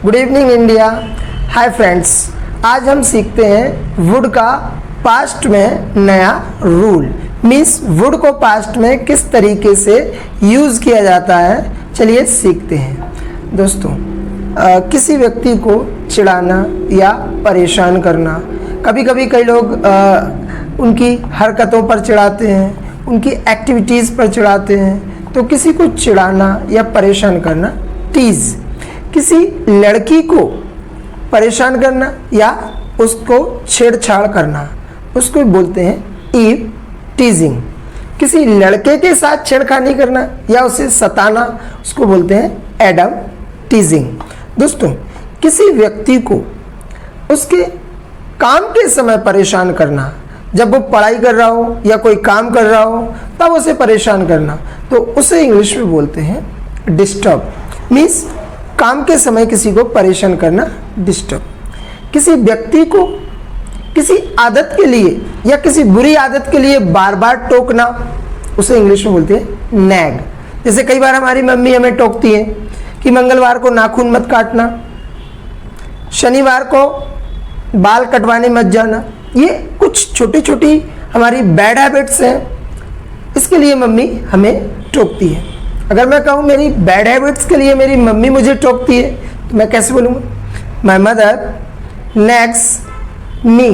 Good evening India. Hi friends, आज हम सीखते हैं वुड का पास्ट में नया रूल। मीन्स वुड को पास्ट में किस तरीके से यूज़ किया जाता है, चलिए सीखते हैं। दोस्तों, किसी व्यक्ति को चिढ़ाना या परेशान करना, कभी कभी कई लोग उनकी हरकतों पर चिढ़ाते हैं, उनकी एक्टिविटीज़ पर चिढ़ाते हैं। तो किसी को चिढ़ाना या परेशान करना, टीज़। किसी लड़की को परेशान करना या उसको छेड़छाड़ करना, उसको बोलते हैं ईव टीजिंग। किसी लड़के के साथ छेड़खानी करना या उसे सताना, उसको बोलते हैं एडम टीजिंग। दोस्तों, किसी व्यक्ति को उसके काम के समय परेशान करना, जब वो पढ़ाई कर रहा हो या कोई काम कर रहा हो तब उसे परेशान करना, तो उसे इंग्लिश में बोलते हैं डिस्टर्ब। मीन्स काम के समय किसी को परेशान करना, डिस्टर्ब। किसी व्यक्ति को किसी आदत के लिए या किसी बुरी आदत के लिए बार बार टोकना, उसे इंग्लिश में बोलते हैं नैग। जैसे कई बार हमारी मम्मी हमें टोकती है कि मंगलवार को नाखून मत काटना, शनिवार को बाल कटवाने मत जाना। ये कुछ छोटी छोटी हमारी बैड हैबिट्स हैं, इसके लिए मम्मी हमें टोकती है। अगर मैं कहूँ मेरी बैड हैबिट्स के लिए मेरी मम्मी मुझे टोकती है, तो मैं कैसे बोलूँगा? माई मदर नेग्स मी।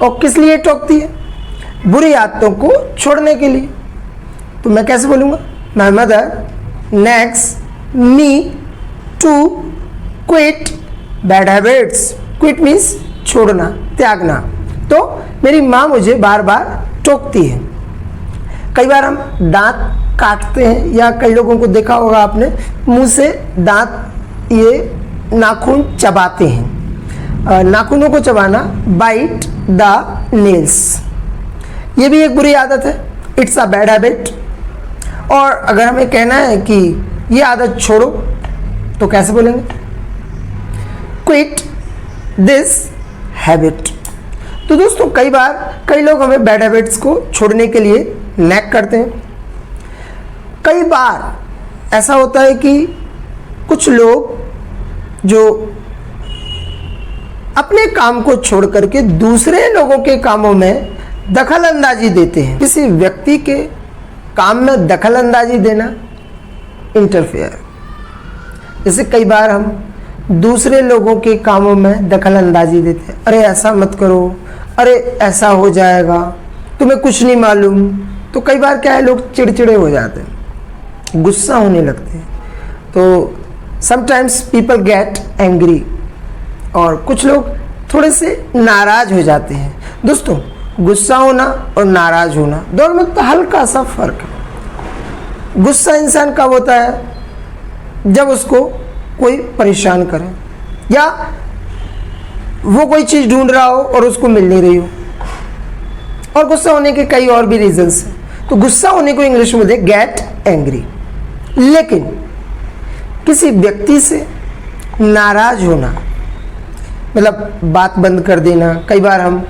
और किस लिए टोकती है? बुरी आदतों को छोड़ने के लिए। तो मैं कैसे बोलूँगा? My mother negs me to quit bad habits. Quit means छोड़ना, त्यागना। तो मेरी माँ मुझे बार बार टोकती है। कई बार हम दांत काटते हैं, या कई लोगों को देखा होगा आपने, मुंह से दांत ये नाखून चबाते हैं। नाखूनों को चबाना, बाइट द नेल्स, ये भी एक बुरी आदत है। It's a bad habit. और अगर हमें कहना है कि ये आदत छोड़ो, तो कैसे बोलेंगे? Quit this habit. तो दोस्तों, कई बार कई लोग हमें बैड हैबिट्स को छोड़ने के लिए नैग करते हैं। कई बार ऐसा होता है कि कुछ लोग जो अपने काम को छोड़ करके दूसरे लोगों के कामों में दखल अंदाजी देते हैं। किसी व्यक्ति के काम में दखल अंदाजी देना, इंटरफेयर। जैसे कई बार हम दूसरे लोगों के कामों में दखल अंदाजी देते हैं। अरे ऐसा मत करो, अरे ऐसा हो जाएगा, तुम्हें कुछ नहीं मालूम। तो कई बार क्या है, लोग चिड़चिड़े हो जाते हैं, गुस्सा होने लगते हैं। तो समटाइम्स पीपल गेट एंग्री, और कुछ लोग थोड़े से नाराज हो जाते हैं। दोस्तों, गुस्सा होना और नाराज होना दोनों में तो हल्का सा फर्क है। गुस्सा इंसान कब होता है? जब उसको कोई परेशान करे, या वो कोई चीज़ ढूंढ रहा हो और उसको मिल नहीं रही हो। और गुस्सा होने के कई और भी रीजंस हैं। तो गुस्सा होने को इंग्लिश में बोलते हैं गेट एंग्री। लेकिन किसी व्यक्ति से नाराज होना, मतलब बात बंद कर देना। कई बार हम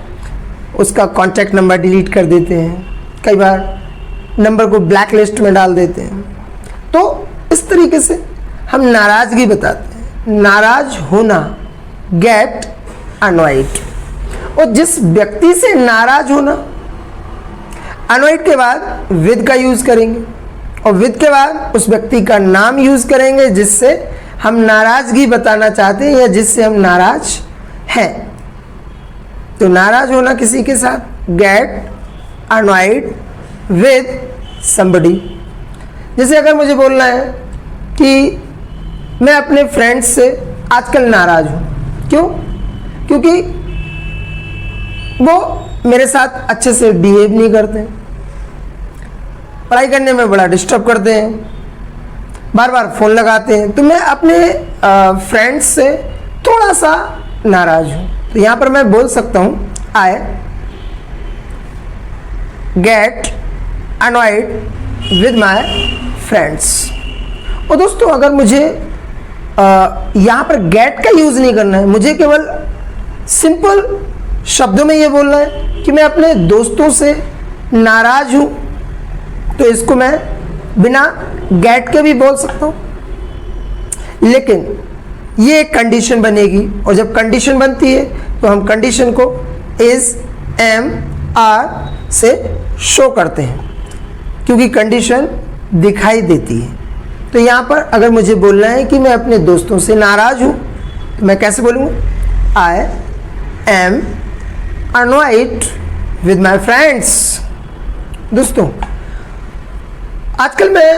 उसका कांटेक्ट नंबर डिलीट कर देते हैं, कई बार नंबर को ब्लैक लिस्ट में डाल देते हैं। तो इस तरीके से हम नाराज़गी बताते हैं। नाराज होना, गेट अनॉयड। और जिस व्यक्ति से नाराज होना, अनॉयड के बाद विद का यूज़ करेंगे, और विद के बाद उस व्यक्ति का नाम यूज़ करेंगे जिससे हम नाराज़गी बताना चाहते हैं या जिससे हम नाराज हैं। तो नाराज होना किसी के साथ, गेट अनॉयड विद समबडी। जैसे अगर मुझे बोलना है कि मैं अपने फ्रेंड्स से आजकल नाराज हूँ। क्यों? क्योंकि वो मेरे साथ अच्छे से बिहेव नहीं करते, पढ़ाई करने में बड़ा डिस्टर्ब करते हैं, बार बार फ़ोन लगाते हैं। तो मैं अपने फ्रेंड्स से थोड़ा सा नाराज़ हूँ। तो यहाँ पर मैं बोल सकता हूँ I get annoyed with my friends. और दोस्तों, अगर मुझे यहाँ पर गेट का यूज़ नहीं करना है, मुझे केवल सिंपल शब्दों में ये बोलना है कि मैं अपने दोस्तों से नाराज़ हूँ, तो इसको मैं बिना गेट के भी बोल सकता हूँ। लेकिन ये एक कंडीशन बनेगी, और जब कंडीशन बनती है तो हम कंडीशन को इज, एम, आर से शो करते हैं, क्योंकि कंडीशन दिखाई देती है। तो यहाँ पर अगर मुझे बोलना है कि मैं अपने दोस्तों से नाराज हूँ, तो मैं कैसे बोलूँगा? I am annoyed with my friends. दोस्तों, आजकल मैं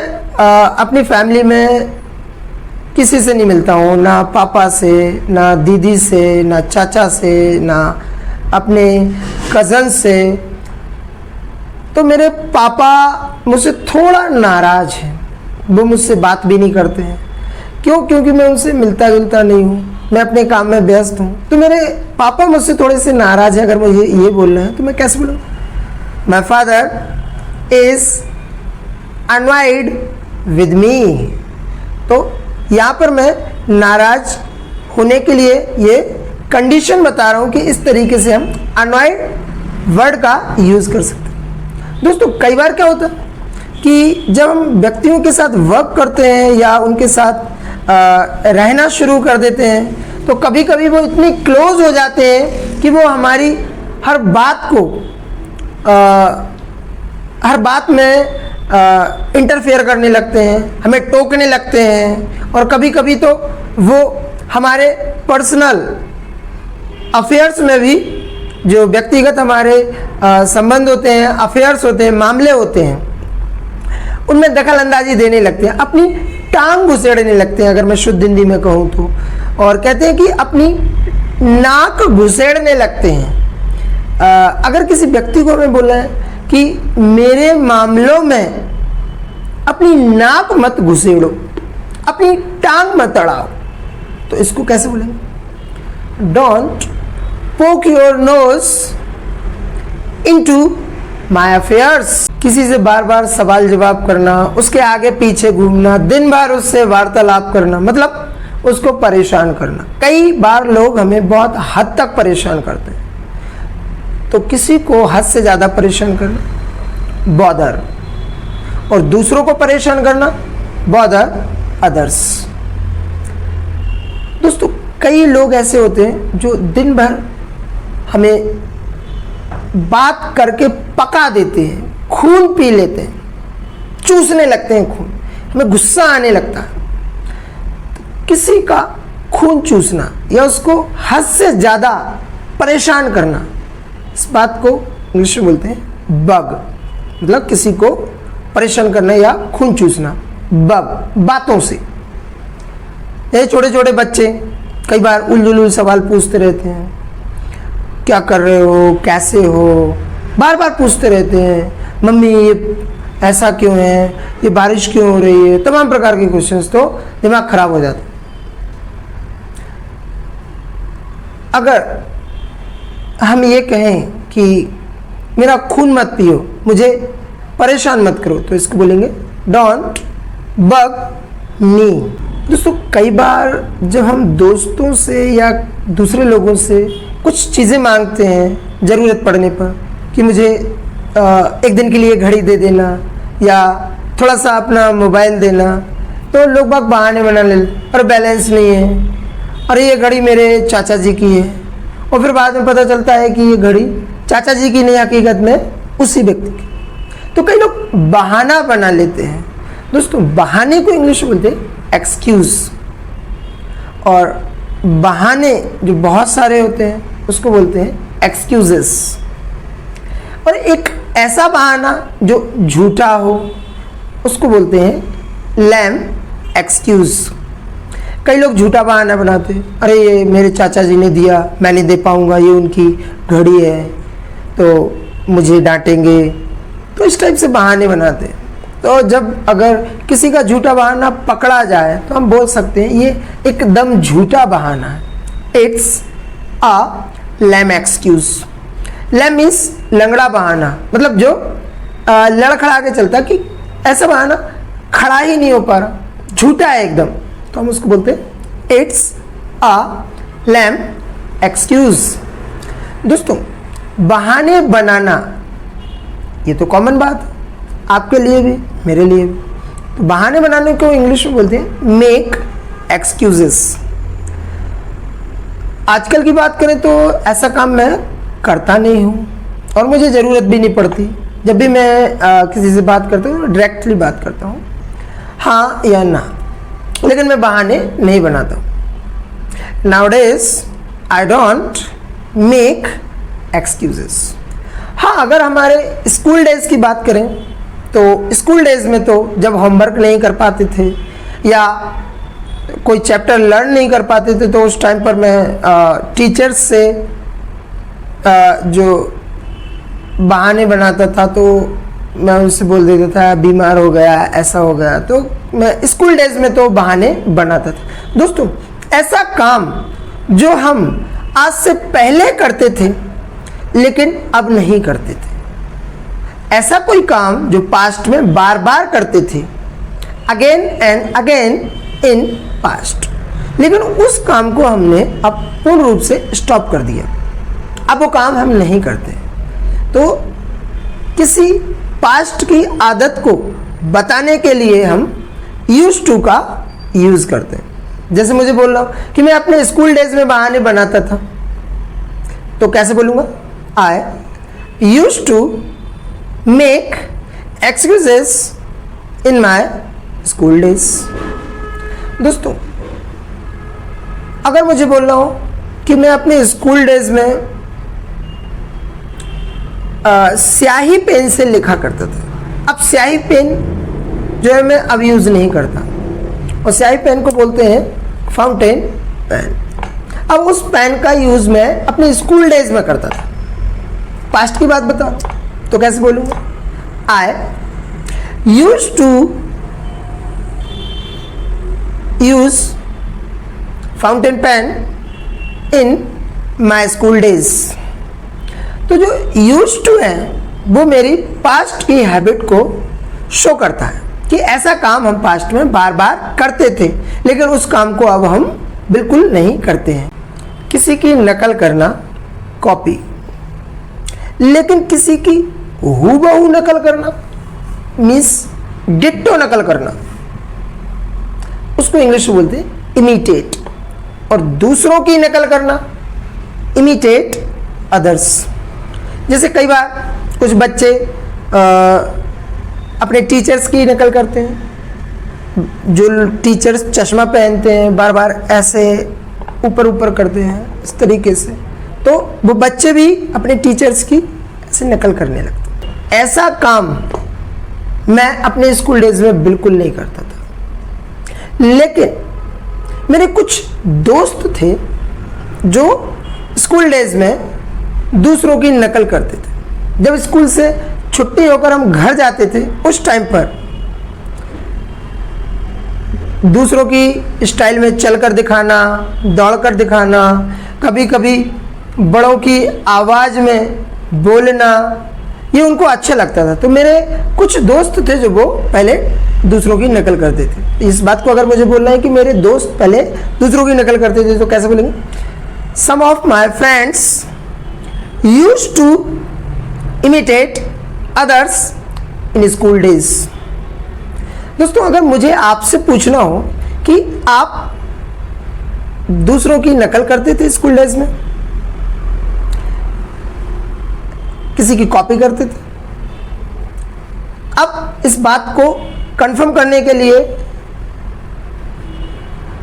अपनी फैमिली में किसी से नहीं मिलता हूँ, ना पापा से, ना दीदी से, ना चाचा से, ना अपने कज़न से। तो मेरे पापा मुझसे थोड़ा नाराज़ हैं, वो मुझसे बात भी नहीं करते हैं। क्यों? क्योंकि मैं उनसे मिलता जुलता नहीं हूँ, मैं अपने काम में व्यस्त हूँ। तो मेरे पापा मुझसे थोड़े से नाराज़ हैं। अगर मुझे ये बोलना है तो मैं कैसे बोलूँ? My father is annoyed with me. तो यहाँ पर मैं नाराज होने के लिए ये कंडीशन बता रहा हूँ कि इस तरीके से हम अनॉयड वर्ड का यूज़ कर सकते हैं। दोस्तों, कई बार क्या होता है कि जब हम व्यक्तियों के साथ वर्क करते हैं या उनके साथ रहना शुरू कर देते हैं, तो कभी कभी वो इतनी क्लोज हो जाते हैं कि वो हमारी हर बात में इंटरफेयर करने लगते हैं, हमें टोकने लगते हैं, और कभी कभी तो वो हमारे पर्सनल अफेयर्स में भी, जो व्यक्तिगत हमारे संबंध होते हैं, अफेयर्स होते हैं, मामले होते हैं, उनमें दखल अंदाजी देने लगते हैं, अपनी टांग घुसेड़ने लगते हैं, अगर मैं शुद्ध हिंदी में कहूँ तो। और कहते हैं कि अपनी नाक घुसेड़ने लगते हैं। अगर किसी व्यक्ति को हमें बोलना है कि मेरे मामलों में अपनी नाक मत घुसेड़ो, अपनी टांग मत अड़ाओ, तो इसको कैसे बोलेंगे? डोंट पोक your nose into my affairs. किसी से बार बार सवाल जवाब करना, उसके आगे पीछे घूमना, दिन भर उससे वार्तालाप करना, मतलब उसको परेशान करना। कई बार लोग हमें बहुत हद तक परेशान करते हैं। तो किसी को हद से ज़्यादा परेशान करना बॉदर, और दूसरों को परेशान करना बॉदर अदर्स। दोस्तों, कई लोग ऐसे होते हैं जो दिन भर हमें बात करके पका देते हैं, खून पी लेते हैं, चूसने लगते हैं खून, हमें गुस्सा आने लगता है। तो किसी का खून चूसना या उसको हद से ज़्यादा परेशान करना, इस बात को इंग्लिश में बोलते हैं बग। मतलब किसी को परेशान करना या खून चूसना, बग, बातों से। ये छोटे छोटे बच्चे कई बार उलझुल सवाल पूछते रहते हैं, क्या कर रहे हो, कैसे हो, बार बार पूछते रहते हैं। मम्मी ये ऐसा क्यों है, ये बारिश क्यों हो रही है, तमाम प्रकार के क्वेश्चंस। तो दिमाग खराब हो जाता है। अगर हम ये कहें कि मेरा खून मत पियो, मुझे परेशान मत करो, तो इसको बोलेंगे डोंट बग मी। दोस्तों, कई बार जब हम दोस्तों से या दूसरे लोगों से कुछ चीज़ें मांगते हैं ज़रूरत पड़ने पर, कि मुझे एक दिन के लिए घड़ी दे देना या थोड़ा सा अपना मोबाइल देना, तो लोग बाग बहाने बना ले, और बैलेंस नहीं है, और ये घड़ी मेरे चाचा जी की है। और फिर बाद में पता चलता है कि ये घड़ी चाचा जी की नहीं, हकीकत में उसी व्यक्ति की। तो कई लोग बहाना बना लेते हैं। दोस्तों, बहाने को इंग्लिश में बोलते हैं एक्सक्यूज़, और बहाने जो बहुत सारे होते हैं उसको बोलते हैं एक्सक्यूजेस। और एक ऐसा बहाना जो झूठा हो उसको बोलते हैं लैम एक्सक्यूज़। कई लोग झूठा बहाना बनाते हैं, अरे ये मेरे चाचा जी ने दिया, मैं नहीं दे पाऊँगा, ये उनकी घड़ी है तो मुझे डांटेंगे, तो इस टाइप से बहाने बनाते हैं। तो जब अगर किसी का झूठा बहाना पकड़ा जाए तो हम बोल सकते हैं ये एकदम झूठा बहाना है। It's a lame excuse. Lame means लंगड़ा बहाना, मतलब जो लड़खड़ा के चलता, कि ऐसा बहाना खड़ा ही नहीं हो पा रहा, झूठा है एकदम, तो हम उसको बोलते हैं इट्स अ लैम एक्सक्यूज़। दोस्तों, बहाने बनाना ये तो कॉमन बात है, आपके लिए भी मेरे लिए भी। तो बहाने बनाने को इंग्लिश में बोलते हैं मेक एक्सक्यूजेस। आजकल की बात करें तो ऐसा काम मैं करता नहीं हूँ और मुझे ज़रूरत भी नहीं पड़ती। जब भी मैं किसी से बात करता हूँ डायरेक्टली बात करता हूँ, हाँ या ना, लेकिन मैं बहाने नहीं बनाता हूँ। Nowadays I don't make excuses। हाँ, अगर हमारे स्कूल डेज की बात करें तो स्कूल डेज में तो जब होमवर्क नहीं कर पाते थे या कोई चैप्टर लर्न नहीं कर पाते थे तो उस टाइम पर मैं टीचर्स से जो बहाने बनाता था, तो मैं उनसे बोल देता था बीमार हो गया, ऐसा हो गया। तो मैं स्कूल डेज में तो बहाने बनाता था। दोस्तों, ऐसा काम जो हम आज से पहले करते थे लेकिन अब नहीं करते थे, ऐसा कोई काम जो पास्ट में बार बार करते थे, again and again in past, लेकिन उस काम को हमने अब पूर्ण रूप से स्टॉप कर दिया। अब वो काम हम नहीं करते। तो किसी पास्ट की आदत को बताने के लिए हम यूज टू का यूज करते हैं। जैसे मुझे बोल रहा हूं कि मैं अपने स्कूल डेज में बहाने बनाता था, तो कैसे बोलूंगा? I use to make excuses in my school days. दोस्तों, अगर मुझे बोल रहा हूं कि मैं अपने स्कूल डेज में स्याही पेन से लिखा करता था, अब स्याही पेन जो है मैं अब यूज नहीं करता, और स्याही पेन को बोलते हैं फाउंटेन पेन। अब उस पेन का यूज मैं अपने स्कूल डेज में करता था। पास्ट की बात बताओ तो कैसे बोलूंगा? I use to use fountain pen in my school days. तो जो यूज टू है वो मेरी पास्ट की हैबिट को शो करता है कि ऐसा काम हम पास्ट में बार बार करते थे, लेकिन उस काम को अब हम बिल्कुल नहीं करते हैं। किसी की नकल करना, कॉपी, लेकिन किसी की हूबहू नकल करना मीन्स डिट्टो नकल करना, उसको इंग्लिश में बोलते हैं इमिटेट। और दूसरों की नकल करना, इमिटेट अदर्स। जैसे कई बार कुछ बच्चे अपने टीचर्स की नकल करते हैं, जो टीचर्स चश्मा पहनते हैं, बार बार ऐसे ऊपर ऊपर करते हैं इस तरीके से, तो वो बच्चे भी अपने टीचर्स की ऐसे नकल करने लगते हैं। ऐसा काम मैं अपने स्कूल डेज में बिल्कुल नहीं करता था, लेकिन मेरे कुछ दोस्त थे जो स्कूल डेज में दूसरों की नकल करते थे। जब स्कूल से छुट्टी होकर हम घर जाते थे, उस टाइम पर दूसरों की स्टाइल में चलकर दिखाना, दौड़कर दिखाना, कभी कभी बड़ों की आवाज़ में बोलना, ये उनको अच्छा लगता था। तो मेरे कुछ दोस्त थे जो वो पहले दूसरों की नकल करते थे। इस बात को अगर मुझे बोलना है कि मेरे दोस्त पहले दूसरों की नकल करते थे, तो कैसे बोलेंगे? Some of my friends used to imitate others in school days. दोस्तों, अगर मुझे आपसे पूछना हो कि आप दूसरों की नकल करते थे स्कूल डेज में, किसी की कॉपी करते थे, अब इस बात को कंफर्म करने के लिए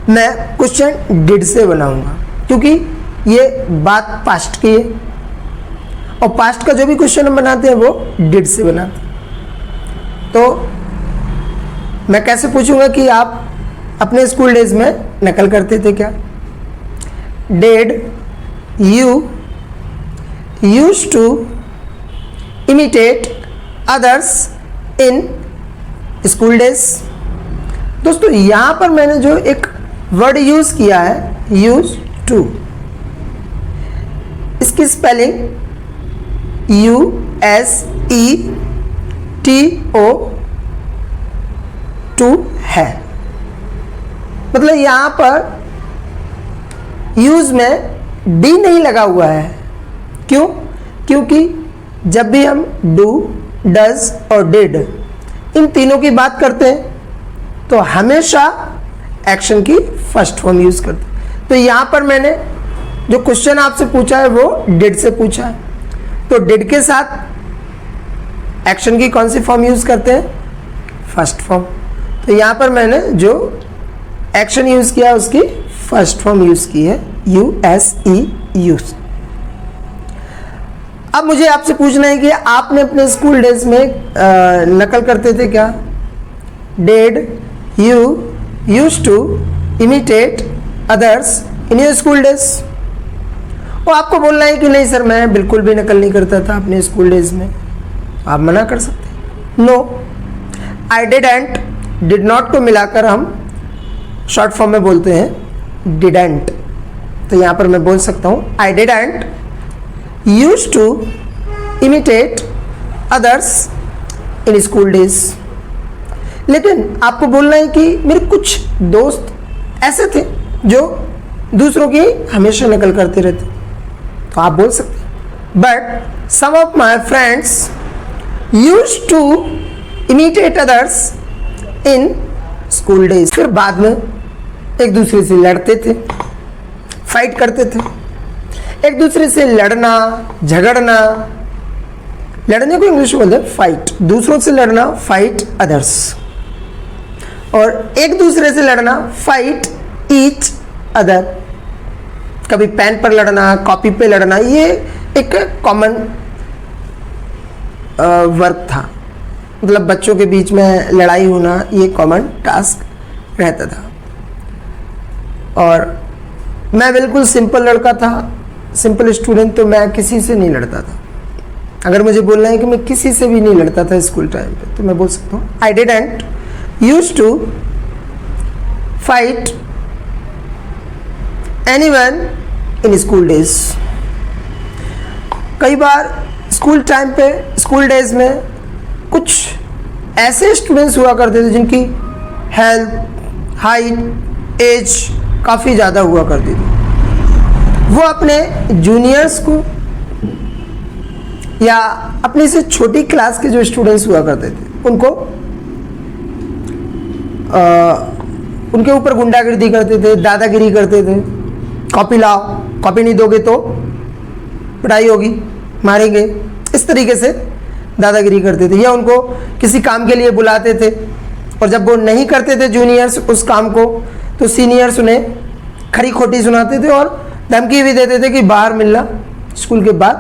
मैं क्वेश्चन डिड से बनाऊंगा, क्योंकि ये बात पास्ट की है और पास्ट का जो भी क्वेश्चन हम बनाते हैं वो डिड से बनाते हैं। तो मैं कैसे पूछूंगा कि आप अपने स्कूल डेज में नकल करते थे क्या? Did you used to imitate others in school days? दोस्तों, यहां पर मैंने जो एक वर्ड यूज किया है, यूज टू, इसकी स्पेलिंग USETO है। मतलब यहां पर यूज में डी नहीं लगा हुआ है। क्यों? क्योंकि जब भी हम डू, डज और डिड इन तीनों की बात करते हैं तो हमेशा एक्शन की फर्स्ट फॉर्म यूज करते हैं। तो यहां पर मैंने जो क्वेश्चन आपसे पूछा है वो डिड से पूछा है, तो डिड के साथ एक्शन की कौन सी फॉर्म यूज करते हैं? First form. तो यहां पर मैंने जो एक्शन यूज किया उसकी फर्स्ट फॉर्म यूज की है, USE यूज। अब मुझे आपसे पूछना है कि आपने अपने स्कूल डेज में नकल करते थे क्या? Did you use to imitate others in your school days? वो आपको बोलना है कि नहीं सर मैं बिल्कुल भी नकल नहीं करता था अपने स्कूल डेज में। आप मना कर सकते हैं, no I didn't. Did not को मिलाकर हम शॉर्ट फॉर्म में बोलते हैं डिडंट। तो यहां पर मैं बोल सकता हूं I didn't use to imitate others in school days. लेकिन आपको बोलना है कि मेरे कुछ दोस्त ऐसे थे जो दूसरों की हमेशा नकल करते रहते, तो आप बोल सकते हैं but some of my friends use to imitate others in school days. फिर बाद में एक दूसरे से लड़ते थे, फाइट करते थे। एक दूसरे से लड़ना, झगड़ना, लड़ने को इंग्लिश में बोलते हैं फाइट, दूसरों से लड़ना फाइट अदर्स, और एक दूसरे से लड़ना फाइट ईच अदर। कभी पेन पर लड़ना, कॉपी पे लड़ना, ये एक कॉमन वर्क था, मतलब बच्चों के बीच में लड़ाई होना ये कॉमन टास्क रहता था। और मैं बिल्कुल सिंपल लड़का था, सिंपल स्टूडेंट, तो मैं किसी से नहीं लड़ता था। अगर मुझे बोलना है कि मैं किसी से भी नहीं लड़ता था स्कूल टाइम पे, तो मैं बोल सकता हूँ I didn't use to fight anyone in school days. कई बार स्कूल टाइम पे, स्कूल डेज में कुछ ऐसे स्टूडेंट्स हुआ करते थे जिनकी हेल्थ, हाइट, एज काफ़ी ज़्यादा हुआ करती थी। वो अपने जूनियर्स को या अपनी से छोटी क्लास के जो स्टूडेंट्स हुआ करते थे उनको उनके ऊपर गुंडागिरी करते थे, दादागिरी करते थे। कॉपी लाओ, कॉपी नहीं दोगे तो पिटाई होगी, मारेंगे, इस तरीके से दादागिरी करते थे। या उनको किसी काम के लिए बुलाते थे और जब वो नहीं करते थे जूनियर्स उस काम को, तो सीनियर्स उन्हें खरी खोटी सुनाते थे और धमकी भी देते थे कि बाहर मिलना, स्कूल के बाद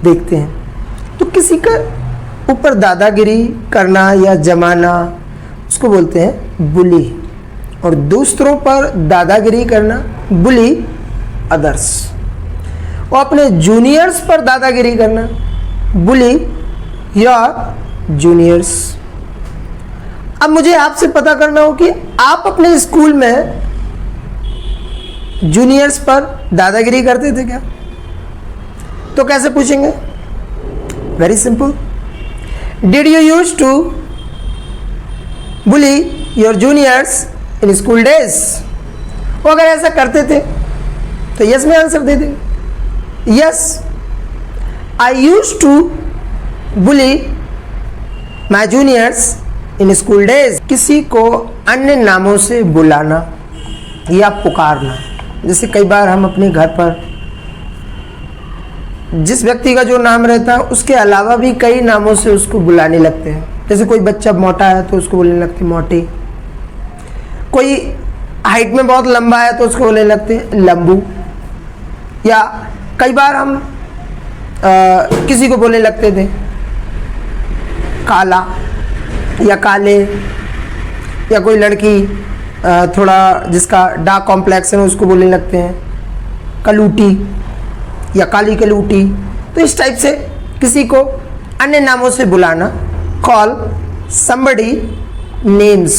देखते हैं। तो किसी का ऊपर दादागिरी करना या जमाना उसको बोलते हैं बुली, और दूसरों पर दादागिरी करना बुली अदर्स, और अपने जूनियर्स पर दादागिरी करना बुली योर जूनियर्स। अब मुझे आपसे पता करना हो कि आप अपने स्कूल में जूनियर्स पर दादागिरी करते थे क्या? तो कैसे पूछेंगे? Very simple, did you use to bully your juniors in school days? वो अगर ऐसा करते थे तो यस में आंसर दे देंगे, yes I use to bully my juniors in school days. किसी को अन्य नामों से बुलाना या पुकारना, जैसे कई बार हम अपने घर पर जिस व्यक्ति का जो नाम रहता है उसके अलावा भी कई नामों से उसको बुलाने लगते हैं। जैसे कोई बच्चा मोटा है तो उसको बोलने लगते हैं मोटे, कोई हाइट में बहुत लंबा है तो उसको बोलने लगते हैं लंबू, या कई बार हम किसी को बोलने लगते थे काला या काले, या कोई लड़की थोड़ा जिसका डार्क कॉम्प्लेक्शन है उसको बोलने लगते हैं कलूटी या काली कलूटी। तो इस टाइप से किसी को अन्य नामों से बुलाना, कॉल समबडी नेम्स।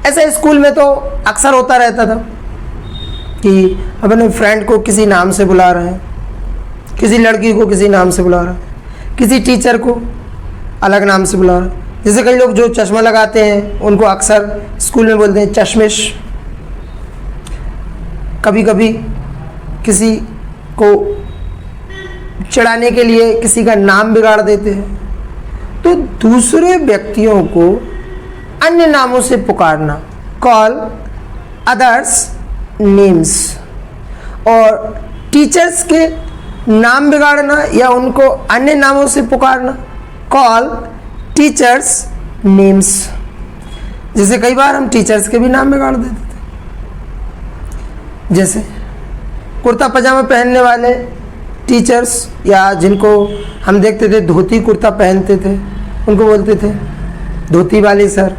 ऐसा स्कूल में तो अक्सर होता रहता था कि अपने फ्रेंड को किसी नाम से बुला रहे हैं, किसी लड़की को किसी नाम से बुला रहे हैं, किसी टीचर को अलग नाम से बुला रहे हैं। जैसे कई लोग जो चश्मा लगाते हैं उनको अक्सर स्कूल में बोलते हैं चश्मिश। कभी कभी किसी को चिढ़ाने के लिए किसी का नाम बिगाड़ देते हैं। तो दूसरे व्यक्तियों को अन्य नामों से पुकारना, कॉल अदर्स नेम्स। और टीचर्स के नाम बिगाड़ना या उनको अन्य नामों से पुकारना, कॉल टीचर्स नेम्स। जैसे कई बार हम टीचर्स के भी नाम बिगाड़ देते थे, जैसे कुर्ता पजामा पहनने वाले टीचर्स या जिनको हम देखते थे धोती कुर्ता पहनते थे, उनको बोलते थे धोती वाली सर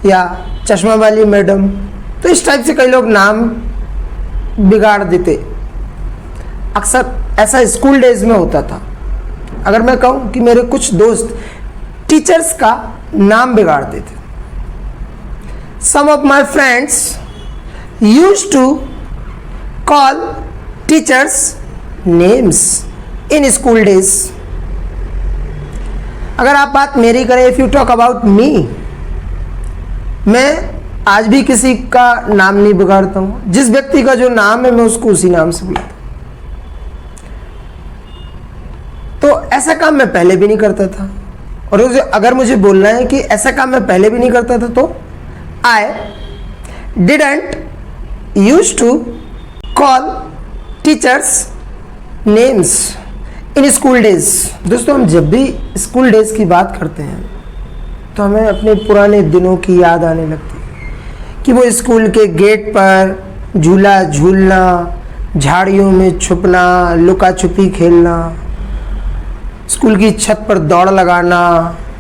या चश्मा वाली मैडम। तो इस टाइप से कई लोग नाम बिगाड़ देते। अक्सर ऐसा स्कूल डेज में होता था। अगर मैं कहूँ कि मेरे कुछ दोस्त टीचर्स का नाम बिगाड़ते थे। Some of my friends used to call teachers names in school days. अगर आप बात मेरी करें, if you talk about me, मैं आज भी किसी का नाम नहीं बिगाड़ता हूं। जिस व्यक्ति का जो नाम है मैं उसको उसी नाम से बुलाता हूं। तो ऐसा काम मैं पहले भी नहीं करता था, और अगर मुझे बोलना है कि ऐसा काम मैं पहले भी नहीं करता था, तो I didn't use to call teachers names in school days. दोस्तों, हम जब भी स्कूल डेज की बात करते हैं तो हमें अपने पुराने दिनों की याद आने लगती है कि वो स्कूल के गेट पर झूला झूलना, झाड़ियों में छुपना, लुका छुपी खेलना, स्कूल की छत पर दौड़ लगाना,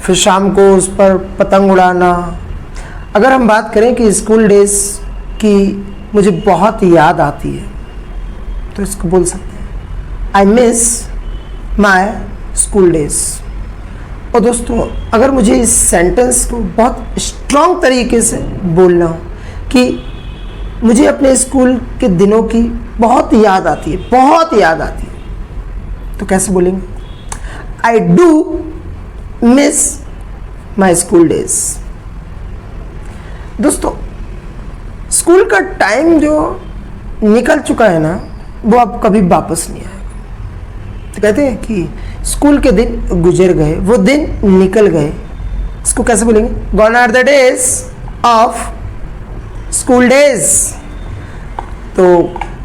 फिर शाम को उस पर पतंग उड़ाना। अगर हम बात करें कि स्कूल डेज की मुझे बहुत याद आती है तो इसको बोल सकते हैं I miss my school days. और दोस्तों, अगर मुझे इस सेंटेंस को बहुत स्ट्रॉन्ग तरीके से बोलना हो कि मुझे अपने स्कूल के दिनों की बहुत याद आती है, बहुत याद आती है, तो कैसे बोलेंगे? I do miss my school days. दोस्तों, स्कूल का टाइम जो निकल चुका है ना, वो अब कभी वापस नहीं आएगा। तो कहते हैं कि स्कूल के दिन गुजर गए, वो दिन निकल गए। इसको कैसे बोलेंगे? Gone are the days of school days. तो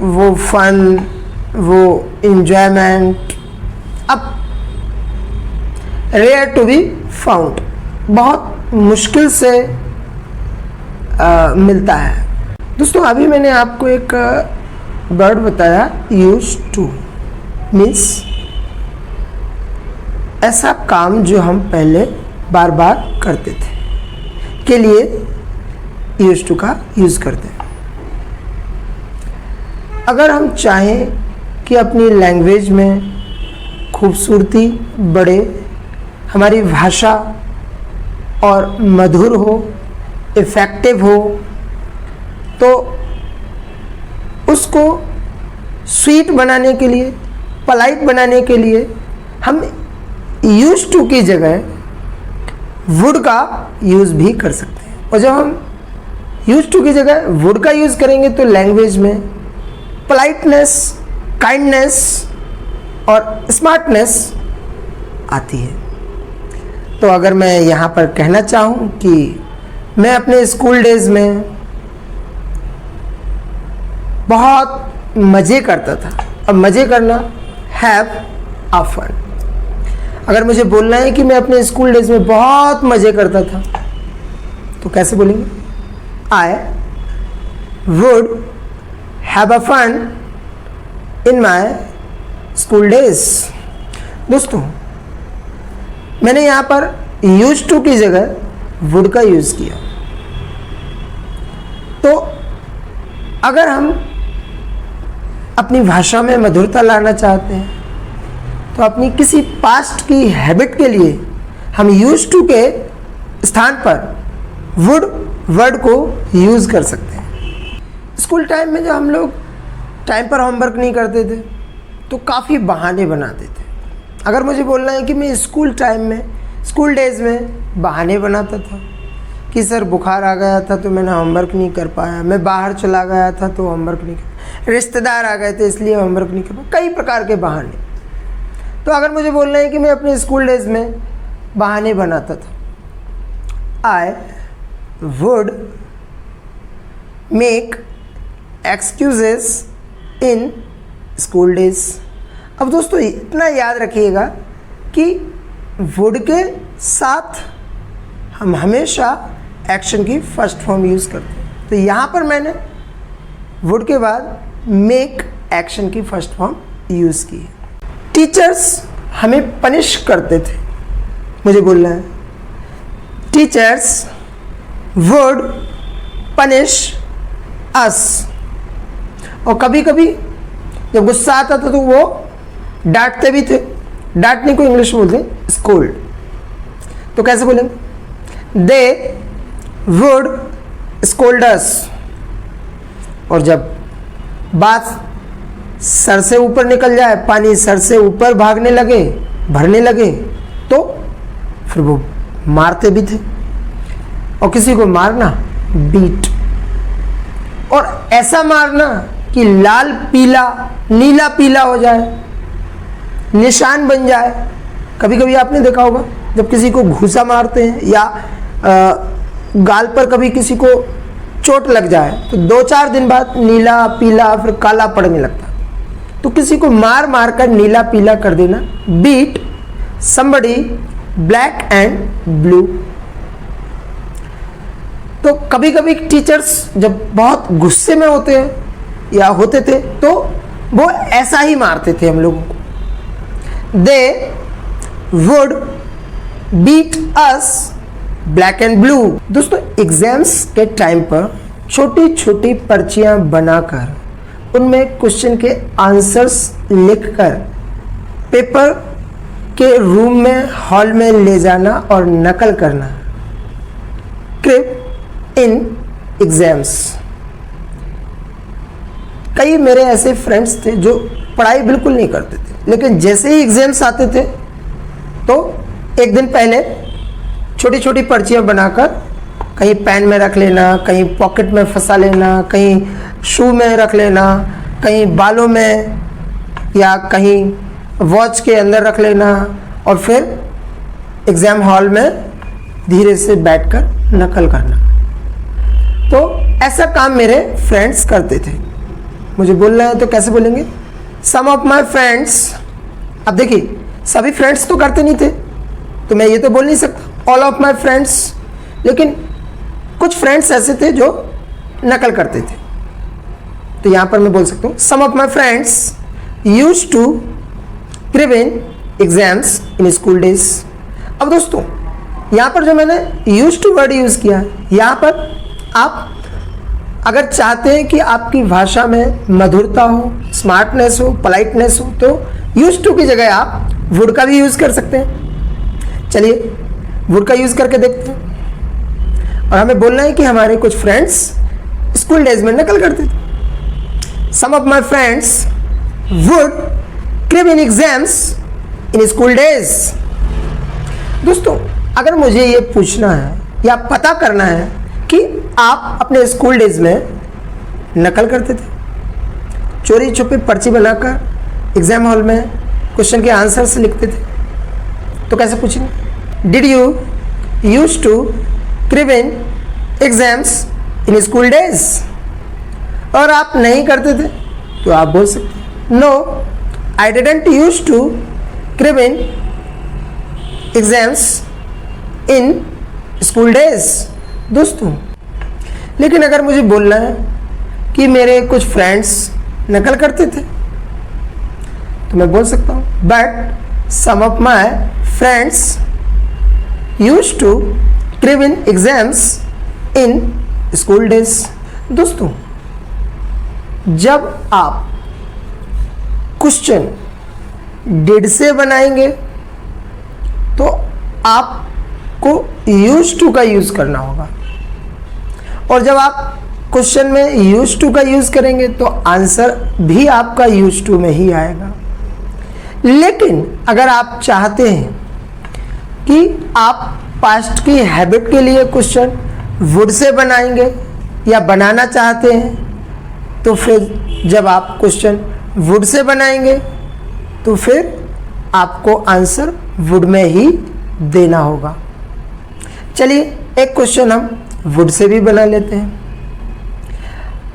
वो फन, वो इंजॉयमेंट अब रेयर टू बी फाउंड, बहुत मुश्किल से मिलता है। दोस्तों, अभी मैंने आपको एक वर्ड बताया, यूज टू, मीन्स ऐसा काम जो हम पहले बार बार करते थे के लिए यूज टू का यूज करते हैं। अगर हम चाहें कि अपनी लैंग्वेज में खूबसूरती बढ़े, हमारी भाषा और मधुर हो, इफ़ेक्टिव हो, तो उसको स्वीट बनाने के लिए, पोलाइट बनाने के लिए हम यूज टू की जगह वुड का यूज़ भी कर सकते हैं। और जब हम यूज टू की जगह वुड का यूज़ करेंगे तो लैंग्वेज में पोलाइटनेस, काइंडनेस और स्मार्टनेस आती है। तो अगर मैं यहाँ पर कहना चाहूँ कि मैं अपने स्कूल डेज में बहुत मज़े करता था, अब मज़े करना, हैव अ फन। अगर मुझे बोलना है कि मैं अपने स्कूल डेज में बहुत मज़े करता था, तो कैसे बोलेंगे? I would have a fun in my school days. दोस्तों, मैंने यहाँ पर यूज टू की जगह वुड का यूज़ किया। तो अगर हम अपनी भाषा में मधुरता लाना चाहते हैं तो अपनी किसी पास्ट की हैबिट के लिए हम यूज टू के स्थान पर वुड वर्ड को यूज़ कर सकते हैं। स्कूल टाइम में जब हम लोग टाइम पर होमवर्क नहीं करते थे तो काफ़ी बहाने बनाते थे। अगर मुझे बोलना है कि मैं स्कूल टाइम में, स्कूल डेज में बहाने बनाता था कि सर बुखार आ गया था तो मैंने होमवर्क नहीं कर पाया, मैं बाहर चला गया था तो होमवर्क नहीं कर, रिश्तेदार आ गए थे इसलिए होमवर्क नहीं कर पाया, कई प्रकार के बहाने। तो अगर मुझे बोलना है कि मैं अपने स्कूल डेज में बहाने बनाता था, I would make excuses in school days. अब दोस्तों इतना याद रखिएगा कि वुड के साथ हम हमेशा एक्शन की फर्स्ट फॉर्म यूज़ करते हैं। तो यहाँ पर मैंने वुड के बाद मेक एक्शन की फर्स्ट फॉर्म यूज़ की है। टीचर्स हमें पनिश करते थे, मुझे बोलना है टीचर्स वुड पनिश अस। और कभी कभी जब गुस्सा आता था तो वो डांटते भी थे। डांटने को इंग्लिश में बोलते स्कोल्ड। तो कैसे बोलेंगे? दे वुड स्कोल्ड अस। और जब बात सर से ऊपर निकल जाए, पानी सर से ऊपर भागने लगे, भरने लगे, तो फिर वो मारते भी थे। और किसी को मारना बीट, और ऐसा मारना कि लाल पीला नीला पीला हो जाए, निशान बन जाए। कभी कभी आपने देखा होगा जब किसी को घूसा मारते हैं या गाल पर कभी किसी को चोट लग जाए तो 2-4 दिन बाद नीला पीला फिर काला पड़ने लगता। तो किसी को मार मार कर नीला पीला कर देना, beat somebody black and blue. तो कभी कभी टीचर्स जब बहुत गुस्से में होते हैं या होते थे तो वो ऐसा ही मारते थे हम लोगों को। They would beat us black and blue. दोस्तों एग्जाम्स के टाइम पर छोटी छोटी पर्चियां बनाकर उनमें क्वेश्चन के आंसर्स लिखकर पेपर के रूम में हॉल में ले जाना और नकल करना, क्रिप इन एग्जाम्स। कई मेरे ऐसे फ्रेंड्स थे जो पढ़ाई बिल्कुल नहीं करते थे, लेकिन जैसे ही एग्जाम्स आते थे तो एक दिन पहले छोटी छोटी पर्चियाँ बनाकर कहीं पेन में रख लेना, कहीं पॉकेट में फंसा लेना, कहीं शू में रख लेना, कहीं बालों में या कहीं वॉच के अंदर रख लेना, और फिर एग्ज़ाम हॉल में धीरे से बैठकर नकल करना। तो ऐसा काम मेरे फ्रेंड्स करते थे। मुझे बोलना है तो कैसे बोलेंगे? Some of my friends. अब देखिए सभी फ्रेंड्स तो करते नहीं थे, तो मैं ये तो बोल नहीं सकता ऑल ऑफ माई फ्रेंड्स, लेकिन कुछ फ्रेंड्स ऐसे थे जो नकल करते थे। तो यहाँ पर मैं बोल सकता हूँ some of my friends used to prevent exams in school days. अब दोस्तों यहाँ पर जो मैंने यूज्ड टू वर्ड यूज़ किया है, यहाँ पर आप अगर चाहते हैं कि आपकी भाषा में मधुरता हो, स्मार्टनेस हो, पोलाइटनेस हो, तो यूज्ड टू की जगह आप वुड का भी यूज़ कर सकते हैं। चलिए वुड का यूज़ करके देखते हैं। और हमें बोलना है कि हमारे कुछ फ्रेंड्स स्कूल डेज में नकल करते थे। Some of my friends would crib in exams in school days. दोस्तों अगर मुझे ये पूछना है या पता करना है कि आप अपने स्कूल डेज में नकल करते थे, चोरी छुपे पर्ची बनाकर एग्जाम हॉल में क्वेश्चन के आंसर्स लिखते थे, तो कैसे पूछेंगे? Did you use to crib in exams in school days? और आप नहीं करते थे तो आप बोल सकते no I didn't use to crib in exams in school days. दोस्तों लेकिन अगर मुझे बोलना है कि मेरे कुछ फ्रेंड्स नकल करते थे, तो मैं बोल सकता हूँ but some of my friends used to crib in exams in school days. दोस्तों जब आप क्वेश्चन डिड से बनाएंगे तो आपको यूज टू का यूज करना होगा, और जब आप क्वेश्चन में यूज टू का यूज करेंगे तो आंसर भी आपका यूज टू में ही आएगा। लेकिन अगर आप चाहते हैं कि आप पास्ट की हैबिट के लिए क्वेश्चन वुड से बनाएंगे या बनाना चाहते हैं, तो फिर जब आप क्वेश्चन वुड से बनाएंगे तो फिर आपको आंसर वुड में ही देना होगा। चलिए एक क्वेश्चन हम वुड से भी बना लेते हैं।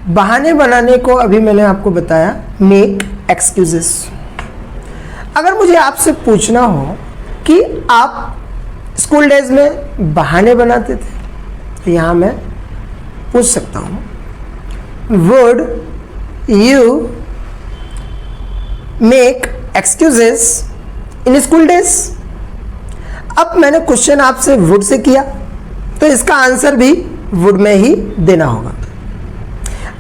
बहाने बनाने को अभी मैंने आपको बताया मेक एक्सक्यूजेस। अगर मुझे आपसे पूछना हो कि आप स्कूल डेज में बहाने बनाते थे, तो यहाँ मैं पूछ सकता हूँ would you make excuses in school days. अब मैंने क्वेश्चन आपसे वुड से किया, तो इसका आंसर भी वुड में ही देना होगा।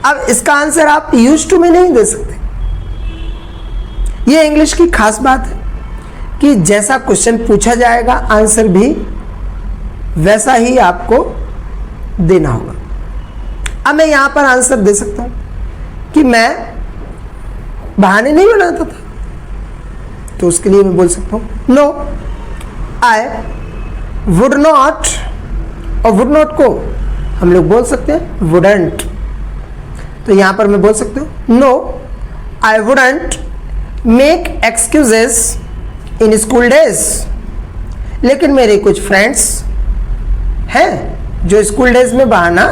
अब इसका आंसर आप यूज्ड टू में नहीं दे सकते। ये इंग्लिश की खास बात है कि जैसा क्वेश्चन पूछा जाएगा आंसर भी वैसा ही आपको देना होगा। अब मैं यहां पर आंसर दे सकता हूं कि मैं बहाने नहीं बनाता था, तो उसके लिए मैं बोल सकता हूं नो आई वुड नॉट, और वुड नॉट को हम लोग बोल सकते हैं वुडंट। तो यहां पर मैं बोल सकता हूं no I wouldn't make excuses in school days. लेकिन मेरे कुछ फ्रेंड्स हैं जो स्कूल डेज में बहाना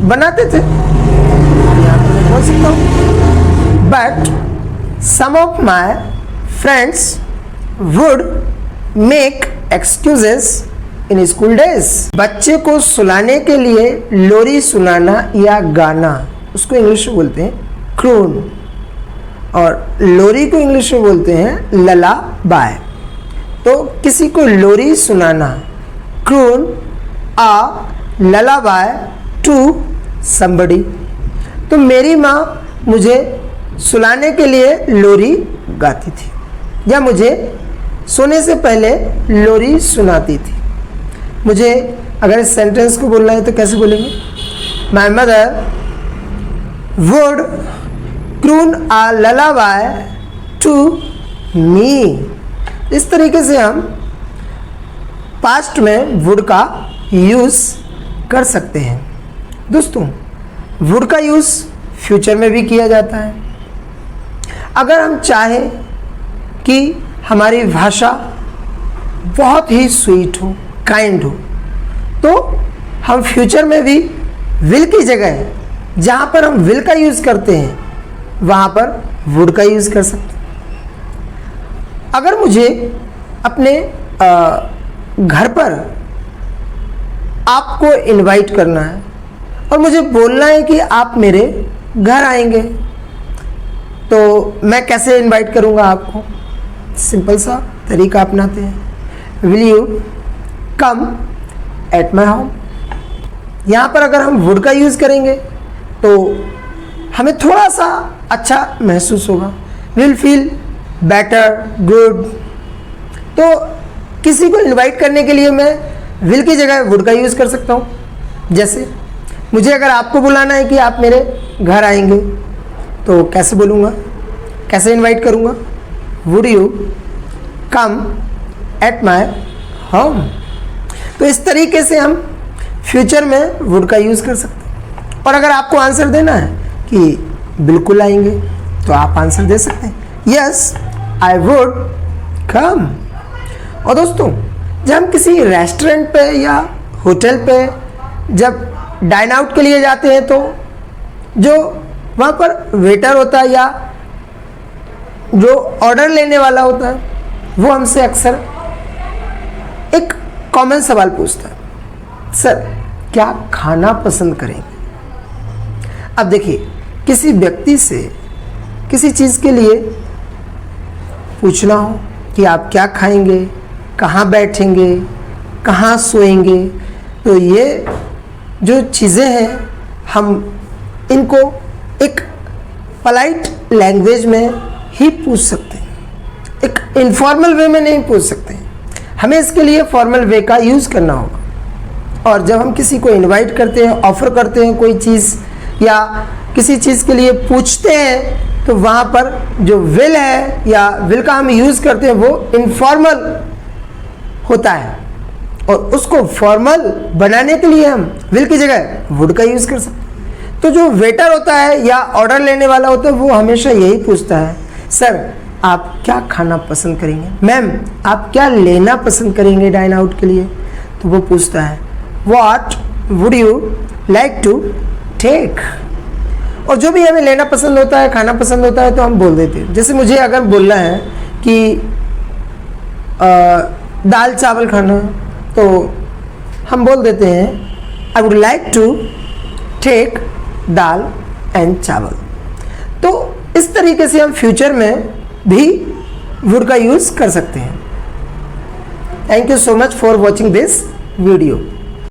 बनाते थे, यहाँ पर मैं बोल सकता हूँ but some of my friends would make excuses in school days. बच्चे को सुलाने के लिए लोरी सुनाना या गाना, उसको इंग्लिश में बोलते हैं क्रून, और लोरी को इंग्लिश में बोलते हैं ललाबाय। तो किसी को लोरी सुनाना, croon a lullaby to somebody. तो मेरी माँ मुझे सुलाने के लिए लोरी गाती थी, या मुझे सोने से पहले लोरी सुनाती थी। मुझे अगर इस सेंटेंस को बोलना है तो कैसे बोलेंगे? My mother would croon a lullaby to me. इस तरीके से हम पास्ट में वुड का यूज़ कर सकते हैं। दोस्तों, वुड का यूज़ फ्यूचर में भी किया जाता है। अगर हम चाहें कि हमारी भाषा बहुत ही स्वीट हो, काइंड हो, तो हम फ्यूचर में भी विल की जगह जहाँ पर हम विल का यूज़ करते हैं वहाँ पर वुड का यूज़ कर सकते हैं। अगर मुझे अपने घर पर आपको इनवाइट करना है और मुझे बोलना है कि आप मेरे घर आएंगे, तो मैं कैसे इनवाइट करूँगा आपको? सिंपल सा तरीका अपनाते हैं, will you come at my home. यहाँ पर अगर हम वुड का यूज़ करेंगे तो हमें थोड़ा सा अच्छा महसूस होगा, विल फील बेटर, गुड। तो किसी को इनवाइट करने के लिए मैं विल की जगह वुड का यूज़ कर सकता हूँ। जैसे मुझे अगर आपको बुलाना है कि आप मेरे घर आएंगे, तो कैसे बोलूँगा, कैसे इनवाइट करूँगा? Would you come at my home. तो इस तरीके से हम फ्यूचर में वुड का यूज़ कर सकते हैं। और अगर आपको आंसर देना है कि बिल्कुल आएंगे, तो आप आंसर दे सकते हैं, यस आई वुड कम। और दोस्तों, जब हम किसी रेस्टोरेंट पे या होटल पे जब डाइन आउट के लिए जाते हैं, तो जो वहाँ पर वेटर होता है या जो ऑर्डर लेने वाला होता है, वो हमसे अक्सर एक कॉमन सवाल पूछता है, सर क्या खाना पसंद करेंगे? अब देखिए, किसी व्यक्ति से किसी चीज़ के लिए पूछना हो कि आप क्या खाएंगे, कहाँ बैठेंगे, कहाँ सोएंगे, तो ये जो चीज़ें हैं हम इनको एक पोलाइट लैंग्वेज में ही पूछ सकते हैं, एक इनफॉर्मल वे में नहीं पूछ सकते हैं। हमें इसके लिए फॉर्मल वे का यूज़ करना होगा। और जब हम किसी को इनवाइट करते हैं, ऑफ़र करते हैं कोई चीज़ या किसी चीज़ के लिए पूछते हैं, तो वहाँ पर जो विल है या विल का हम यूज़ करते हैं वो इनफॉर्मल होता है, और उसको फॉर्मल बनाने के लिए हम विल की जगह वुड का यूज़ कर सकते हैं। तो जो वेटर होता है या ऑर्डर लेने वाला होता है, वो हमेशा यही पूछता है, सर आप क्या खाना पसंद करेंगे, मैम आप क्या लेना पसंद करेंगे डाइन आउट के लिए? तो वो पूछता है, what would you like to take. और जो भी हमें लेना पसंद होता है, खाना पसंद होता है, तो हम बोल देते हैं। जैसे मुझे अगर बोलना है कि दाल चावल खाना, तो हम बोल देते हैं I would like to take dal and chawal. तो इस तरीके से हम फ्यूचर में भी वुड का यूज़ कर सकते हैं। Thank you so much for watching this video.